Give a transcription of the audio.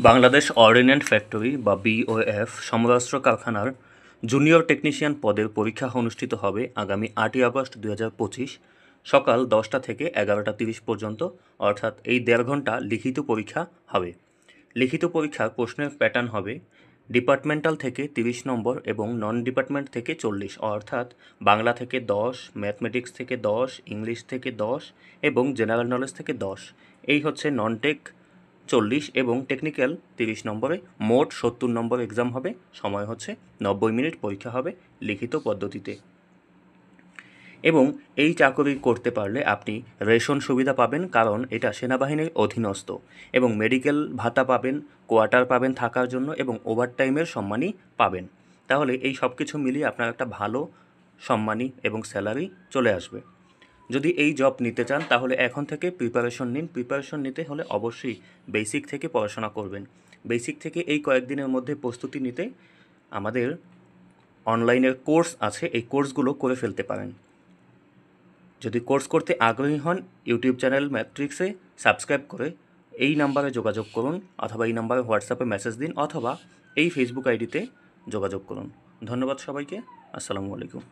Bangladesh ordinance factory বা BOF সমরাস্ত্র কারখানার junior technician পদের পরীক্ষা অনুষ্ঠিত হবে আগামী 8ই আগস্ট 2025 সকাল 10টা থেকে 11:30 পর্যন্ত, অর্থাৎ এই 1.5 ঘন্টা লিখিত পরীক্ষা হবে। লিখিত পরীক্ষার প্রশ্নের প্যাটার্ন হবে ডিপার্টমেন্টাল থেকে 30 নম্বর এবং নন ডিপার্টমেন্ট থেকে 40, অর্থাৎ বাংলা থেকে 10, ম্যাথমেটিক্স থেকে 10, ইংলিশ থেকে 10 এবং জেনারেল নলেজ থেকে 10। এই হচ্ছে নন টেক 40 এবং টেকনিক্যাল 30 নম্বরে। মোট 70 নম্বর এক্সাম হবে। সময় হচ্ছে 90 মিনিট। পরীক্ষা হবে লিখিত পদ্ধতিতে। এবং এই চাকরি করতে পারলে আপনি রেশন সুবিধা পাবেন, কারণ এটা সেনাবাহিনীর অধীনস্থ, এবং মেডিকেল ভাতা পাবেন, কোয়ার্টার পাবেন থাকার জন্য, এবং ওভারটাইমের সম্মানই পাবেন। তাহলে এই সব কিছু মিলিয়ে আপনার একটা ভালো সম্মানী এবং স্যালারি চলে আসবে। যদি এই জব নিতে চান তাহলে এখন থেকে প্রিপারেশন নিন। প্রিপারেশন নিতে হলে অবশ্যই বেসিক থেকে পড়াশোনা করবেন। বেসিক থেকে এই কয়েকদিনের মধ্যে প্রস্তুতি নিতে আমাদের অনলাইনের কোর্স আছে, এই কোর্সগুলো করে ফেলতে পারেন। যদি কোর্স করতে আগ্রহী হন, ইউটিউব চ্যানেল ম্যাট্রিক্সে সাবস্ক্রাইব করে এই নাম্বারে যোগাযোগ করুন, অথবা এই নাম্বারে হোয়াটসঅ্যাপে মেসেজ দিন, অথবা এই ফেসবুক আইডিতে যোগাযোগ করুন। ধন্যবাদ সবাইকে। আসসালামু আলাইকুম।